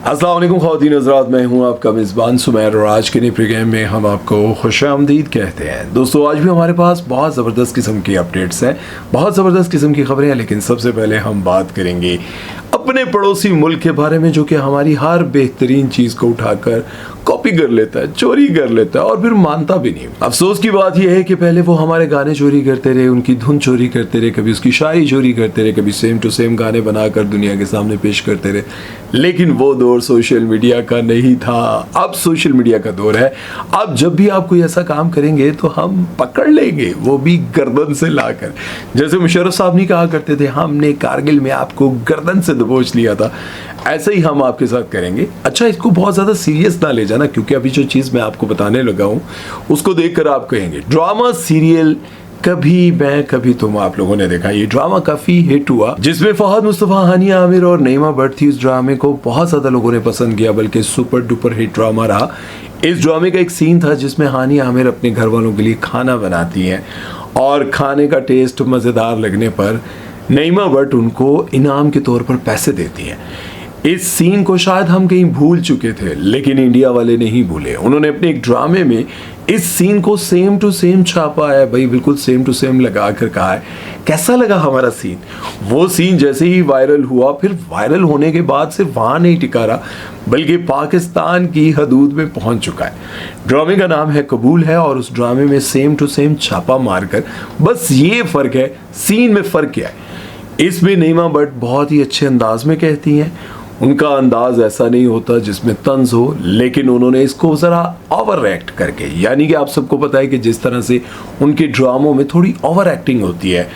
अस्सलाम वालेकुम ख़वातीन हज़रात, मैं हूं आपका मेज़बान सुमैर और आज के नए प्रोग्राम में हम आपको खुशामदीद कहते हैं। दोस्तों, आज भी हमारे पास बहुत ज़बरदस्त किस्म की अपडेट्स हैं, बहुत ज़बरदस्त किस्म की खबरें हैं। लेकिन सबसे पहले हम बात करेंगे अपने पड़ोसी मुल्क के बारे में, जो कि हमारी हर बेहतरीन चीज़ को उठाकर कॉपी कर लेता है, चोरी कर लेता है और फिर मानता भी नहीं। अफसोस की बात यह है कि पहले वो हमारे गाने चोरी करते रहे, उनकी धुन चोरी करते रहे, कभी उसकी शायरी चोरी करते रहे, कभी सेम टू सेम गाने बनाकर दुनिया के सामने पेश करते रहे। लेकिन वो दौर सोशल मीडिया का नहीं था, अब सोशल मीडिया का दौर है। अब जब भी आप कोई ऐसा काम करेंगे तो हम पकड़ लेंगे, वो भी गर्दन से लाकर। जैसे मुशर्रफ साहब नहीं कहा करते थे, हमने कारगिल में आपको गर्दन से दबोच लिया था, ऐसे ही हम आपके साथ करेंगे। अच्छा, इसको बहुत ज़्यादा सीरियस ना ले जाना, क्योंकि अभी जो चीज़ मैं आपको बताने लगा हूँ उसको देखकर आप कहेंगे ड्रामा सीरियल कभी मैं कभी तुम आप लोगों ने देखा। ये ड्रामा काफी हिट हुआ, जिसमें फहद मुस्तफा, हानिया आमिर और नईमा भट्ट थी। इस ड्रामे को बहुत ज्यादा लोगों ने पसंद किया, बल्कि सुपर डुपर हिट ड्रामा रहा। इस ड्रामे का एक सीन था जिसमें हानिया आमिर अपने घर वालों के लिए खाना बनाती हैं और खाने का टेस्ट मज़ेदार लगने पर नईमा भट्ट उनको इनाम के तौर पर पैसे देती हैं। इस सीन को शायद हम कहीं भूल चुके थे, लेकिन इंडिया वाले नहीं भूले। उन्होंने अपने एक ड्रामे में इस सीन को सेम टू सेम छापा है, भाई बिल्कुल सेम टू सेम लगा कर कहा है। कैसा लगा हमारा सीन? वो सीन जैसे ही वायरल हुआ, फिर वायरल होने के बाद सिर्फ वहाँ नहीं टिका रहा, बल्कि पाकिस्तान की हदूद में पहुँच चुका है। ड्रामे का नाम है कबूल है और उस ड्रामे में सेम टू सेम छापा मारकर, बस ये फ़र्क है, सीन में फ़र्क क्या है। इसमें नईमा भट्ट बहुत ही अच्छे अंदाज में कहती हैं। उनका अंदाज ऐसा नहीं होता जिसमें तंज हो, लेकिन उन्होंने इसको ज़रा ओवर एक्ट करके, यानी कि आप सबको पता है कि जिस तरह से उनके ड्रामों में थोड़ी ओवर एक्टिंग होती है,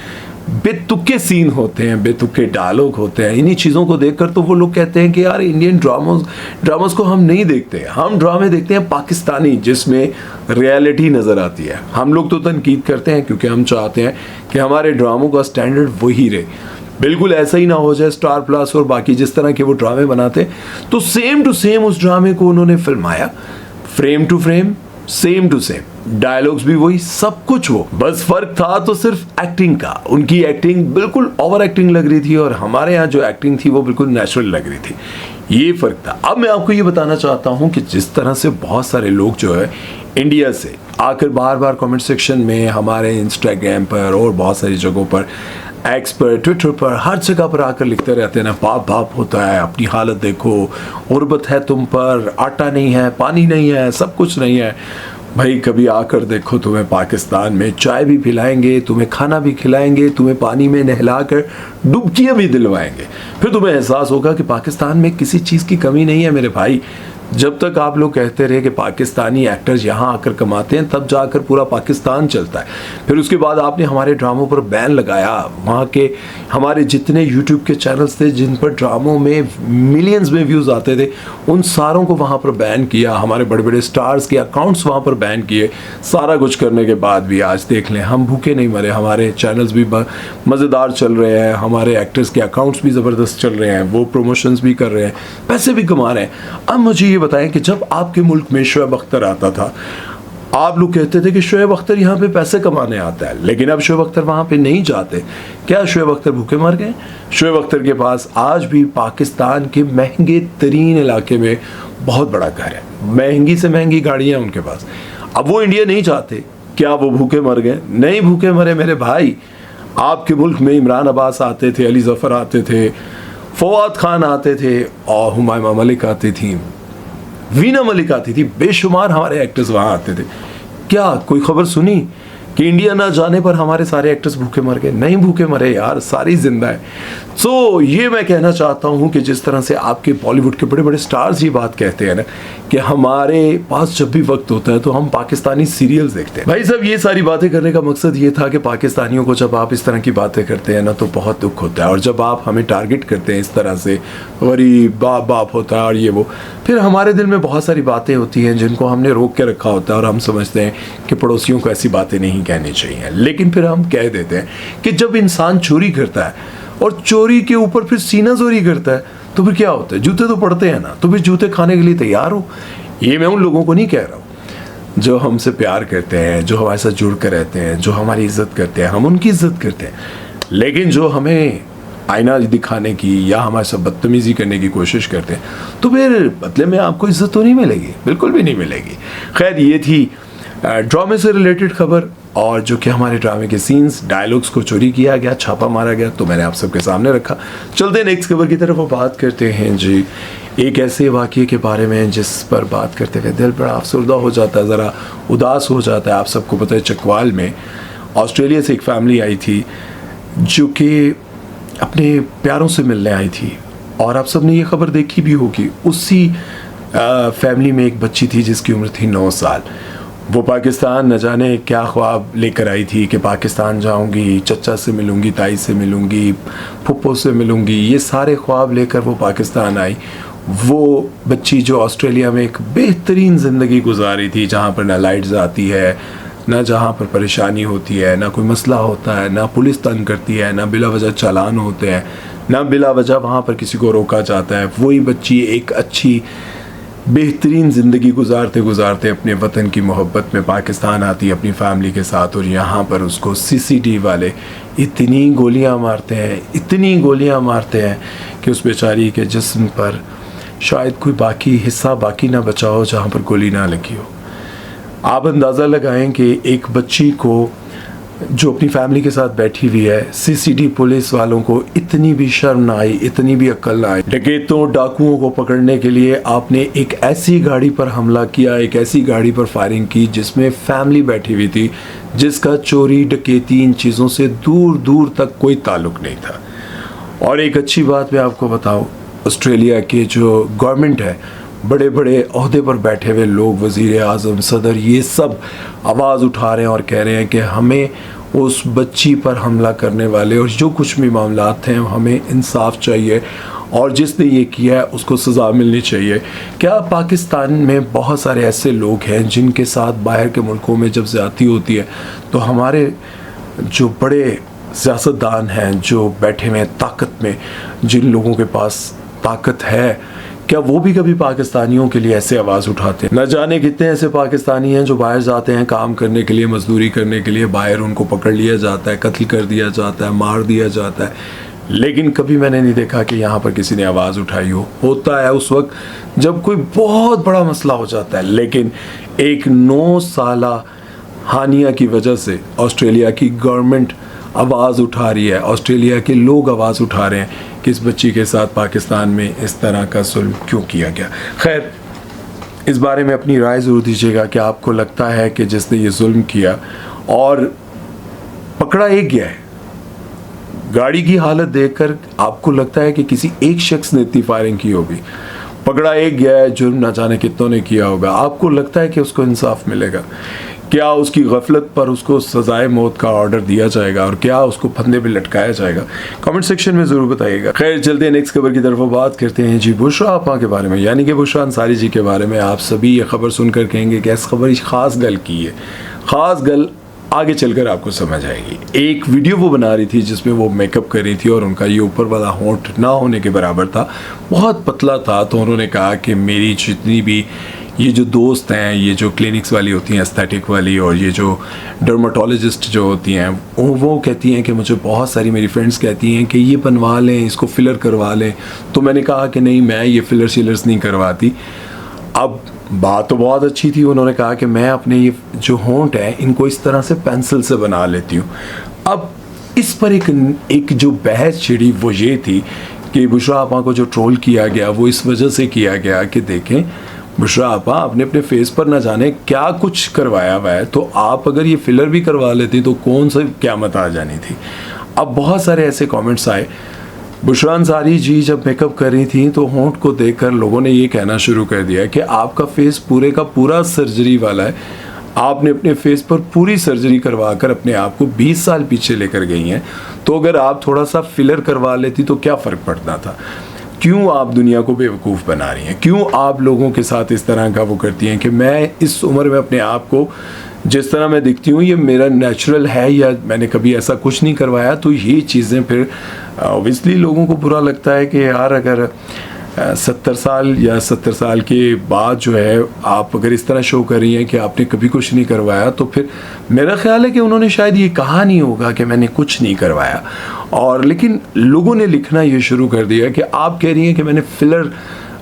बेतुके सीन होते हैं, बेतुके डायलॉग होते हैं। इन्हीं चीज़ों को देखकर तो वो लोग कहते हैं कि यार इंडियन ड्रामास को हम नहीं देखते, हम ड्रामे देखते हैं पाकिस्तानी, जिसमें रियलिटी नज़र आती है। हम लोग तो तनकीद करते हैं क्योंकि हम चाहते हैं कि हमारे ड्रामों का स्टैंडर्ड वही रहे, बिल्कुल ऐसा ही ना हो जाए स्टार प्लस और बाकी जिस तरह के वो ड्रामे बनाते। तो सेम टू सेम उस ड्रामे को उन्होंने फिल्माया, frame to frame, same to same, dialogues भी वही, सब कुछ वो। बस फर्क था तो सिर्फ एक्टिंग का। उनकी एक्टिंग बिल्कुल ओवर एक्टिंग लग रही थी और हमारे यहाँ जो एक्टिंग थी वो बिल्कुल नेचुरल लग रही थी। ये फ़र्क था। अब मैं आपको ये बताना चाहता हूँ कि जिस तरह से बहुत सारे लोग जो है इंडिया से आकर बार बार कमेंट सेक्शन में, हमारे इंस्टाग्राम पर और बहुत सारी जगहों पर, एक्स पर, ट्विटर पर, हर जगह पर आकर लिखते रहते हैं ना, बाप बाप होता है, अपनी हालत देखो, गुर्बत है तुम पर, आटा नहीं है, पानी नहीं है, सब कुछ नहीं है। भाई कभी आकर देखो, तुम्हें पाकिस्तान में चाय भी पिलाएंगे, तुम्हें खाना भी खिलाएंगे, तुम्हें पानी में नहलाकर डुबकियाँ भी दिलवाएंगे, फिर तुम्हें एहसास होगा कि पाकिस्तान में किसी चीज़ की कमी नहीं है मेरे भाई। जब तक आप लोग कहते रहे कि पाकिस्तानी एक्टर्स यहाँ आकर कमाते हैं, तब जाकर पूरा पाकिस्तान चलता है। फिर उसके बाद आपने हमारे ड्रामों पर बैन लगाया। वहाँ के हमारे जितने यूट्यूब के चैनल्स थे जिन पर ड्रामों में मिलियंस में व्यूज़ आते थे, उन सारों को वहाँ पर बैन किया। हमारे बड़े बड़े स्टार्स के अकाउंट्स वहाँ पर बैन किए। सारा कुछ करने के बाद भी आज देख लें, हम भूखे नहीं मरे, हमारे चैनल्स भी मज़ेदार चल रहे हैं, हमारे एक्टर्स के अकाउंट्स भी ज़बरदस्त चल रहे हैं, वो प्रमोशंस भी कर रहे हैं, पैसे भी कमा रहे हैं। अब मुझे बताएं कि जब आपके मुल्क में शोएब अख्तर आता था, आप लोग कहते थे कि शोएब अख्तर यहाँ पे पैसे कमाने आता है, लेकिन अब शोएब अख्तर वहाँ पे नहीं जाते। क्या शोएब अख्तर भूखे मर गए? शोएब अख्तर के पास आज भी पाकिस्तान के महंगे तरीन इलाके में बहुत बड़ा घर है, महंगी से महंगी गाड़ियाँ उनके पास। अब वो इंडिया नहीं जाते, क्या वो भूखे मर गए? नहीं भूखे मरे मेरे भाई। आपके मुल्क में इमरान अब्बास आते थे, अली जफ़र आते थे, फवाद खान आते थे और हुमायूं मलिक आती थी, वीना मलिक आती थी, बेशुमार हमारे एक्टर्स वहाँ आते थे। क्या कोई खबर सुनी कि इंडिया ना जाने पर हमारे सारे एक्टर्स भूखे मर गए? नहीं भूखे मरे यार, सारी जिंदा है। सो ये मैं कहना चाहता हूँ कि जिस तरह से आपके बॉलीवुड के बड़े बड़े स्टार्स ये बात कहते हैं ना कि हमारे पास जब भी वक्त होता है तो हम पाकिस्तानी सीरियल्स देखते हैं। भाई साहब, ये सारी बातें करने का मकसद ये था कि पाकिस्तानियों को जब आप इस तरह की बातें करते हैं ना तो बहुत दुख होता है, और जब आप हमें टारगेट करते हैं इस तरह से, गरीब बाप बाप होता है और ये वो, फिर हमारे दिल में बहुत सारी बातें होती हैं जिनको हमने रोक के रखा होता है और हम समझते हैं कि पड़ोसियों को ऐसी बातें नहीं कहनी चाहिए। लेकिन फिर हम कह देते हैं कि जब इंसान चोरी करता है और चोरी के ऊपर फिर सीना चोरी करता है तो फिर क्या होता है? जूते तो पड़ते हैं ना, तो फिर जूते खाने के लिए तैयार हो। ये मैं उन लोगों को नहीं कह रहा हूँ जो हमसे प्यार करते हैं, जो हमारे साथ जुड़ कर रहते हैं, जो हमारी इज्जत करते हैं, हम उनकी इज्जत करते हैं। लेकिन जो हमें आईना दिखाने की या हमारे साथ बदतमीज़ी करने की कोशिश करते हैं, तो फिर बदले में आपको इज़्ज़त तो नहीं मिलेगी, बिल्कुल भी नहीं मिलेगी। खैर, ये थी ड्रामे से रिलेटेड खबर, और जो कि हमारे ड्रामे के सीन्स, डायलॉग्स को चोरी किया गया, छापा मारा गया, तो मैंने आप सबके सामने रखा। चलते हैं नेक्स्ट खबर की तरफ और बात करते हैं जी एक ऐसे वाक़ये के बारे में जिस पर बात करते हुए दिल बड़ा अफसरदा हो जाता है, ज़रा उदास हो जाता है। आप सबको पता है, चकवाल में ऑस्ट्रेलिया से एक फैमिली आई थी जो कि अपने प्यारों से मिलने आई थी, और आप सब ने ये खबर देखी भी होगी। उसी फैमिली में एक बच्ची थी जिसकी उम्र थी 9 साल। वो पाकिस्तान न जाने क्या ख्वाब लेकर आई थी कि पाकिस्तान जाऊंगी, चचा से मिलूंगी, ताई से मिलूंगी, फुप्पो से मिलूंगी, ये सारे ख्वाब लेकर वो पाकिस्तान आई। वो बच्ची जो ऑस्ट्रेलिया में एक बेहतरीन ज़िंदगी गुजारी थी, जहाँ पर ना लाइट्स आती है, ना जहाँ पर परेशानी होती है, ना कोई मसला होता है, ना पुलिस तंग करती है, ना बिला वजह चालान होते हैं, ना बिला वजह वहाँ पर किसी को रोका जाता है। वही बच्ची एक अच्छी बेहतरीन ज़िंदगी गुजारते गुजारते अपने वतन की मोहब्बत में पाकिस्तान आती है अपनी फैमिली के साथ, और यहाँ पर उसको CCD वाले इतनी गोलियाँ मारते हैं, इतनी गोलियाँ मारते हैं कि उस बेचारी के जिस्म पर शायद कोई बाकी हिस्सा बाकी ना बचा हो जहाँ पर गोली ना लगी हो। आप अंदाज़ा लगाएं कि एक बच्ची को जो अपनी फैमिली के साथ बैठी हुई है, CCD पुलिस वालों को इतनी भी शर्म ना आई, इतनी भी अक्ल ना आई। डकैतों डाकुओं को पकड़ने के लिए आपने एक ऐसी गाड़ी पर हमला किया, एक ऐसी गाड़ी पर फायरिंग की जिसमें फैमिली बैठी हुई थी, जिसका चोरी डकैती इन चीज़ों से दूर दूर तक कोई ताल्लुक़ नहीं था। और एक अच्छी बात मैं आपको बताऊँ, ऑस्ट्रेलिया के जो गवर्नमेंट है, बड़े बड़े ओहदे पर बैठे हुए लोग, वज़ीर आज़म, सदर, ये सब आवाज़ उठा रहे हैं और कह रहे हैं कि हमें उस बच्ची पर हमला करने वाले और जो कुछ भी मामलात हैं, हमें इंसाफ चाहिए, और जिसने ये किया है उसको सज़ा मिलनी चाहिए। क्या पाकिस्तान में बहुत सारे ऐसे लोग हैं जिनके साथ बाहर के मुल्कों में जब ज़्यादती होती है तो हमारे जो बड़े सियासतदान हैं, जो बैठे हुए हैं ताकत में, जिन लोगों के पास ताकत है, क्या वो भी कभी पाकिस्तानियों के लिए ऐसे आवाज़ उठाते हैं? न जाने कितने ऐसे पाकिस्तानी हैं जो बाहर जाते हैं काम करने के लिए, मजदूरी करने के लिए, बाहर उनको पकड़ लिया जाता है, कत्ल कर दिया जाता है, मार दिया जाता है, लेकिन कभी मैंने नहीं देखा कि यहाँ पर किसी ने आवाज़ उठाई हो। होता है उस वक्त जब कोई बहुत बड़ा मसला हो जाता है, लेकिन एक 9 साला हानिया की वजह से ऑस्ट्रेलिया की गवर्नमेंट आवाज़ उठा रही है, ऑस्ट्रेलिया के लोग आवाज़ उठा रहे हैं कि इस बच्ची के साथ पाकिस्तान में इस तरह का जुल्म क्यों किया गया। खैर, इस बारे में अपनी राय ज़रूर दीजिएगा कि आपको लगता है कि जिसने ये जुल्म किया और पकड़ा एक गया है, गाड़ी की हालत देखकर आपको लगता है कि किसी एक शख्स ने इतनी फायरिंग की होगी, पकड़ा एक गया है, जुर्म न जाने कितनों ने किया होगा, आपको लगता है कि उसको इंसाफ मिलेगा? क्या उसकी गफलत पर उसको सजाए मौत का ऑर्डर दिया जाएगा, और क्या उसको फंदे पे लटकाया जाएगा? कमेंट सेक्शन में ज़रूर बताइएगा। खैर, चलते हैं नेक्स्ट खबर की तरफ, बात करते हैं जी बुशरा आपा के बारे में, यानी कि बुशरा अंसारी जी के बारे में। आप सभी ये खबर सुनकर कहेंगे कि इस खबर ख़ास गल की है, ख़ास गल आगे चलकर आपको समझ आएगी। एक वीडियो वो बना रही थी जिसमें वो मेकअप कर रही थी और उनका ये ऊपर वाला होंठ ना होने के बराबर था, बहुत पतला था। तो उन्होंने कहा कि मेरी जितनी भी ये जो दोस्त हैं, ये जो क्लिनिक्स वाली होती हैं एस्थेटिक वाली, और ये जो डर्माटोलॉजिस्ट जो होती हैं, वो कहती हैं कि मुझे बहुत सारी मेरी फ्रेंड्स कहती हैं कि ये बनवा लें, इसको फिलर करवा लें। तो मैंने कहा कि नहीं, मैं ये फिलर शिलर्स नहीं करवाती। अब बात तो बहुत अच्छी थी, उन्होंने कहा कि मैं अपने ये जो होंठ है इनको इस तरह से पेंसिल से बना लेती हूँ। अब इस पर एक जो बहस छिड़ी वो ये थी कि बुशरा आपा को जो ट्रोल किया गया वो इस वजह से किया गया कि देखें, बुशरा आपा आपने अपने फेस पर न जाने क्या कुछ करवाया हुआ है, तो आप अगर ये फिलर भी करवा लेती तो कौन सा क़यामत आ जानी थी। अब बहुत सारे ऐसे कमेंट्स आए। बुशरा अंसारी जी जब मेकअप कर रही थी तो होंठ को देखकर लोगों ने ये कहना शुरू कर दिया कि आपका फेस पूरे का पूरा सर्जरी वाला है, आपने अपने फेस पर पूरी सर्जरी करवा कर अपने आप को 20 साल पीछे लेकर गई हैं, तो अगर आप थोड़ा सा फिलर करवा लेती तो क्या फ़र्क पड़ता था। क्यों आप दुनिया को बेवकूफ़ बना रही हैं? क्यों आप लोगों के साथ इस तरह का वो करती हैं कि मैं इस उम्र में अपने आप को जिस तरह मैं दिखती हूँ ये मेरा नेचुरल है या मैंने कभी ऐसा कुछ नहीं करवाया। तो ये चीज़ें फिर ऑब्वियसली लोगों को बुरा लगता है कि यार अगर 70 साल या 70 साल के बाद जो है आप अगर इस तरह शो कर रही हैं कि आपने कभी कुछ नहीं करवाया, तो फिर मेरा ख्याल है कि उन्होंने शायद ये कहा नहीं होगा कि मैंने कुछ नहीं करवाया। और लेकिन लोगों ने लिखना ये शुरू कर दिया कि आप कह रही हैं कि मैंने फिलर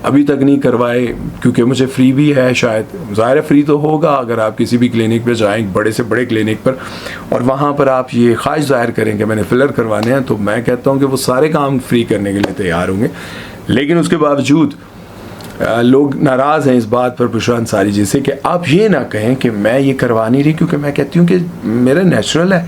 अभी तक नहीं करवाए क्योंकि मुझे फ्री भी है, शायद ज़ाहिर फ्री तो होगा अगर आप किसी भी क्लिनिक पे जाएं, बड़े से बड़े क्लिनिक पर, और वहाँ पर आप ये ख्वाहिश ज़ाहिर करें कि मैंने फिलर करवाने हैं, तो मैं कहता हूँ कि वो सारे काम फ्री करने के लिए तैयार होंगे। लेकिन उसके बावजूद लोग नाराज़ हैं इस बात पर बुशरा अंसारी जी से कि आप ये ना कहें कि मैं ये करवा नहीं रही क्योंकि मैं कहती हूँ कि मेरा नेचुरल है,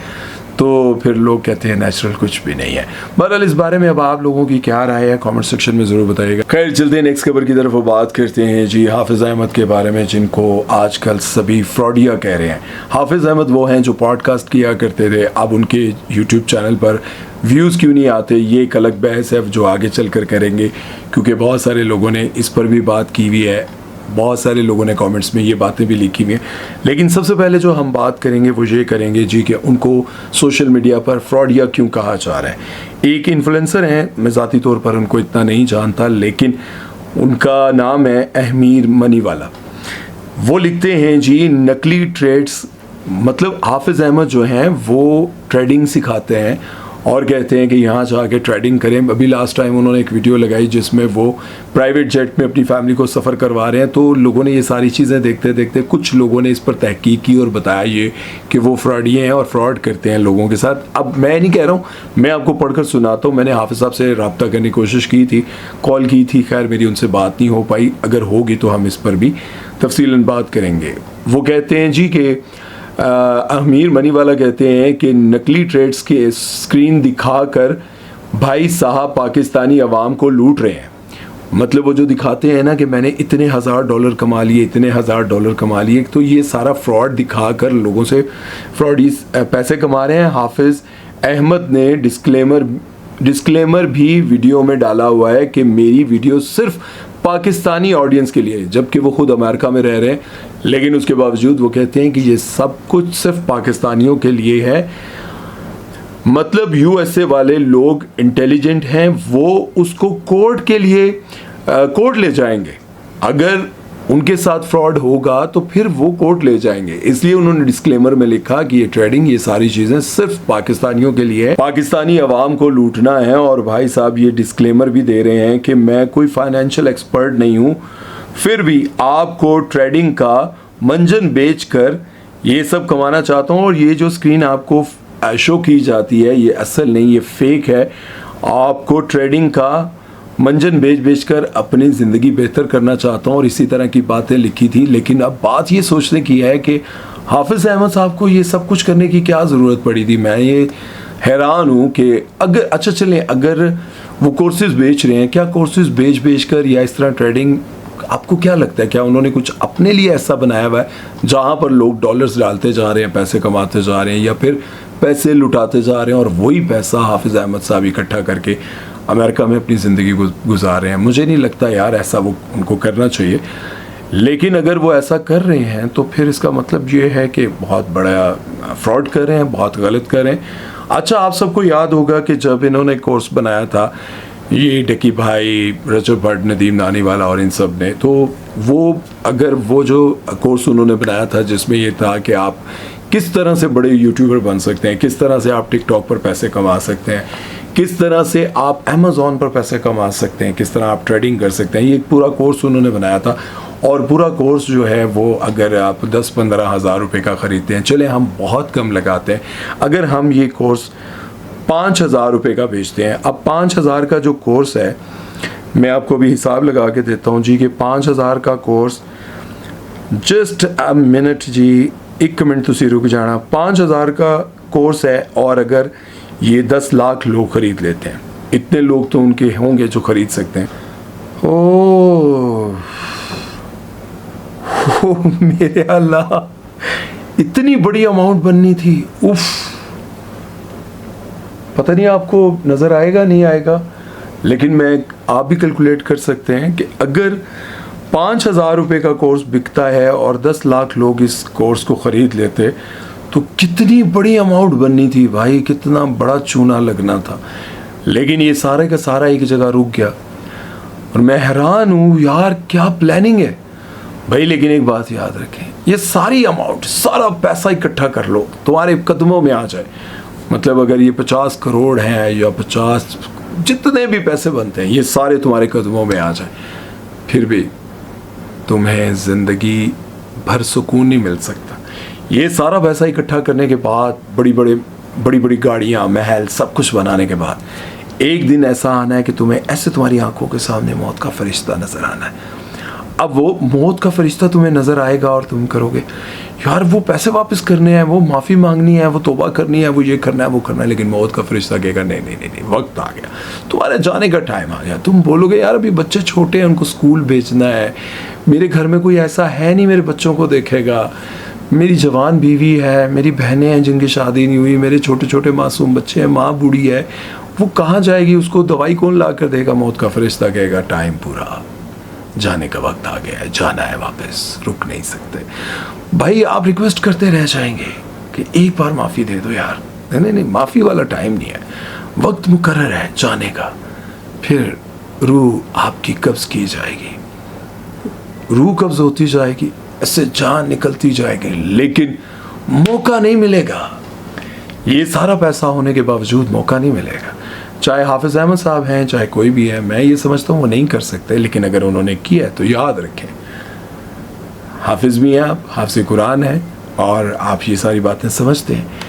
तो फिर लोग कहते हैं नेचुरल कुछ भी नहीं है। बहरहाल इस बारे में अब आप लोगों की क्या राय है कमेंट सेक्शन में ज़रूर बताइएगा। खैर चलते हैं नेक्स्ट खबर की तरफ, वो बात करते हैं जी हाफिज़ अहमद के बारे में, जिनको आजकल सभी फ्रॉडिया कह रहे हैं। हाफिज़ अहमद वो हैं जो पॉडकास्ट किया करते थे, अब उनके यूट्यूब चैनल पर व्यूज़ क्यों नहीं आते, ये एक अलग बहस है जो आगे चल कर करेंगे, क्योंकि बहुत सारे लोगों ने इस पर भी बात की हुई है, बहुत सारे लोगों ने कमेंट्स में ये बातें भी लिखी हुई हैं। लेकिन सबसे पहले जो हम बात करेंगे वो ये करेंगे जी कि उनको सोशल मीडिया पर फ्रॉडिया क्यों कहा जा रहा है। एक इन्फ्लुएंसर हैं, मैं ज़ाती तौर पर उनको इतना नहीं जानता, लेकिन उनका नाम है अहमीर मनीवाला। वो लिखते हैं जी नकली ट्रेड्स, मतलब हाफिज़ अहमद जो हैं वो ट्रेडिंग सिखाते हैं और कहते हैं कि यहाँ जाके ट्रेडिंग करें। अभी लास्ट टाइम उन्होंने एक वीडियो लगाई जिसमें वो प्राइवेट जेट में अपनी फैमिली को सफ़र करवा रहे हैं, तो लोगों ने ये सारी चीज़ें देखते देखते कुछ लोगों ने इस पर तहकीक की और बताया ये कि वो फ्रॉडिये हैं और फ्रॉड करते हैं लोगों के साथ। अब मैं नहीं कह रहा हूँ, मैं आपको पढ़कर सुनाता हूँ। मैंने हाफिज़ साहब से रब्ता करने की कोशिश की थी, कॉल की थी, खैर मेरी उनसे बात नहीं हो पाई। अगर होगी तो हम इस पर भी तफसीलन बात करेंगे। वो कहते हैं जी कि अमीर मनीवाला कहते हैं कि नकली ट्रेड्स के स्क्रीन दिखाकर भाई साहब पाकिस्तानी अवाम को लूट रहे हैं। मतलब वो जो दिखाते हैं ना कि मैंने इतने $1000 कमा लिए, इतने $1000 कमा लिए, तो ये सारा फ्रॉड दिखाकर लोगों से फ्रॉड पैसे कमा रहे हैं। हाफिज़ अहमद ने डिस्क्लेमर भी वीडियो में डाला हुआ है कि मेरी वीडियो सिर्फ पाकिस्तानी ऑडियंस के लिए, जबकि वो खुद अमेरिका में रह रहे हैं, लेकिन उसके बावजूद वो कहते हैं कि ये सब कुछ सिर्फ पाकिस्तानियों के लिए है। मतलब यूएसए वाले लोग इंटेलिजेंट हैं, वो उसको कोर्ट के लिए कोर्ट ले जाएंगे। अगर उनके साथ फ्रॉड होगा तो फिर वो कोर्ट ले जाएंगे। इसलिए उन्होंने डिस्क्लेमर में लिखा कि ये ट्रेडिंग, ये सारी चीज़ें सिर्फ पाकिस्तानियों के लिए है, पाकिस्तानी अवाम को लूटना है। और भाई साहब ये डिस्क्लेमर भी दे रहे हैं कि मैं कोई फाइनेंशियल एक्सपर्ट नहीं हूँ, फिर भी आपको ट्रेडिंग का मंजन बेचकर ये सब कमाना चाहता हूँ, और ये जो स्क्रीन आपको शो की जाती है ये असल नहीं, ये फेक है। आपको ट्रेडिंग का मंजन बेच कर अपनी ज़िंदगी बेहतर करना चाहता हूँ, और इसी तरह की बातें लिखी थी। लेकिन अब बात ये सोचने की है कि हाफिज़ अहमद साहब को ये सब कुछ करने की क्या ज़रूरत पड़ी थी। मैं ये हैरान हूँ कि अगर अच्छा चलें, अगर वो कोर्सेज़ बेच रहे हैं, क्या कोर्सेज़ बेच कर या इस तरह ट्रेडिंग, आपको क्या लगता है क्या उन्होंने कुछ अपने लिए ऐसा बनाया हुआ है जहाँ पर लोग डॉलर्स डालते जा रहे हैं, पैसे कमाते जा रहे हैं, या फिर पैसे लुटाते जा रहे हैं और वही पैसा हाफिज़ अहमद साहब इकट्ठा करके अमेरिका में अपनी ज़िंदगी गुजार रहे हैं। मुझे नहीं लगता यार ऐसा वो उनको करना चाहिए। लेकिन अगर वो ऐसा कर रहे हैं तो फिर इसका मतलब ये है कि बहुत बड़ा फ्रॉड कर रहे हैं, बहुत गलत कर रहे हैं। अच्छा, आप सबको याद होगा कि जब इन्होंने कोर्स बनाया था, ये डकी भाई, रजब भट्ट, नदीम नानीवाला और इन सब ने, तो वो जो कोर्स उन्होंने बनाया था जिसमें ये था कि आप किस तरह से बड़े यूट्यूबर बन सकते हैं, किस तरह से आप टिकटॉक पर पैसे कमा सकते हैं, किस तरह से आप अमेज़ॉन पर पैसे कमा सकते हैं, किस तरह आप ट्रेडिंग कर सकते हैं, ये एक पूरा कोर्स उन्होंने बनाया था। और पूरा कोर्स जो है वो अगर आप 10-15 हज़ार रुपये का ख़रीदते हैं, चले हम बहुत कम लगाते हैं, अगर हम ये कोर्स 5,000 रुपये का बेचते हैं, अब 5,000 का जो कोर्स है, मैं आपको भी हिसाब लगा के देता हूँ जी कि 5,000 का कोर्स, जस्ट अ मिनट जी, 1 मिनट तुसी रुक जाना, 5,000 का कोर्स है, और अगर ये 10 लाख लोग ख़रीद लेते हैं, इतने लोग तो उनके होंगे जो ख़रीद सकते हैं। ओह मेरे अल्लाह, इतनी बड़ी अमाउंट बननी थी। उफ, पता नहीं आपको नज़र आएगा नहीं आएगा, लेकिन आप भी कैलकुलेट कर सकते हैं कि अगर 5,000 रुपये का कोर्स बिकता है और 10 लाख लोग इस कोर्स को ख़रीद लेते तो कितनी बड़ी अमाउंट बननी थी भाई, कितना बड़ा चूना लगना था। लेकिन ये सारे का सारा एक जगह रुक गया और मैं हैरान हूँ यार, क्या प्लानिंग है भाई। लेकिन एक बात याद रखें, ये सारी अमाउंट, सारा पैसा इकट्ठा कर लो, तुम्हारे कदमों में आ जाए, मतलब अगर ये 50 करोड़ हैं या 50 जितने भी पैसे बनते हैं ये सारे तुम्हारे कदमों में आ जाए, फिर भी तुम्हें ज़िंदगी भर सुकून नहीं मिल सकता। ये सारा पैसा इकट्ठा करने के बाद, बड़ी बड़ी गाड़ियाँ, महल, सब कुछ बनाने के बाद, एक दिन ऐसा आना है कि तुम्हें ऐसे तुम्हारी आंखों के सामने मौत का फरिश्ता नजर आना है। अब वो मौत का फरिश्ता तुम्हें नजर आएगा और तुम करोगे यार वो पैसे वापस करने हैं, वो माफ़ी मांगनी है, वो तौबा करनी है, वो ये करना है, वो करना है। लेकिन मौत का फरिश्ता कहेगा नहीं नहीं नहीं नहीं, वक्त आ गया, तुम्हारे जाने का टाइम आ गया। तुम बोलोगे यार अभी बच्चे छोटे हैं, उनको स्कूल भेजना है, मेरे घर में कोई ऐसा है नहीं मेरे बच्चों को देखेगा, मेरी जवान बीवी है, मेरी बहनें हैं जिनकी शादी नहीं हुई, मेरे छोटे छोटे मासूम बच्चे हैं, माँ बूढ़ी है, वो कहाँ जाएगी, उसको दवाई कौन ला कर देगा। मौत का फरिश्ता कहेगा टाइम पूरा, जाने का वक्त आ गया है, जाना है वापस, रुक नहीं सकते। भाई आप रिक्वेस्ट करते रह जाएंगे कि एक बार माफ़ी दे दो यार, नहीं नहीं, माफ़ी वाला टाइम नहीं है, वक्त मुकर्रर है जाने का। फिर रूह आपकी कब्ज़ की जाएगी, रूह कब्ज़ होती जाएगी, ऐसे जान निकलती जाएगी, लेकिन मौका नहीं मिलेगा। ये सारा पैसा होने के बावजूद मौका नहीं मिलेगा। चाहे हाफिज़ अहमद साहब हैं, चाहे कोई भी है, मैं ये समझता हूँ वो नहीं कर सकते, लेकिन अगर उन्होंने किया है तो याद रखें, हाफिज़ भी हैं आप, हाफिज़ कुरान है और आप ये सारी बातें समझते हैं,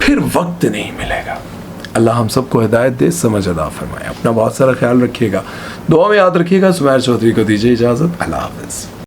फिर वक्त नहीं मिलेगा। अल्लाह हम सबको हिदायत दे, समझ अदा फरमाए। अपना बहुत सारा ख्याल रखिएगा, दुआ में याद रखिएगा। सुमैर चौधरी को दीजिए इजाज़त। अल्लाह हाफ़िज़।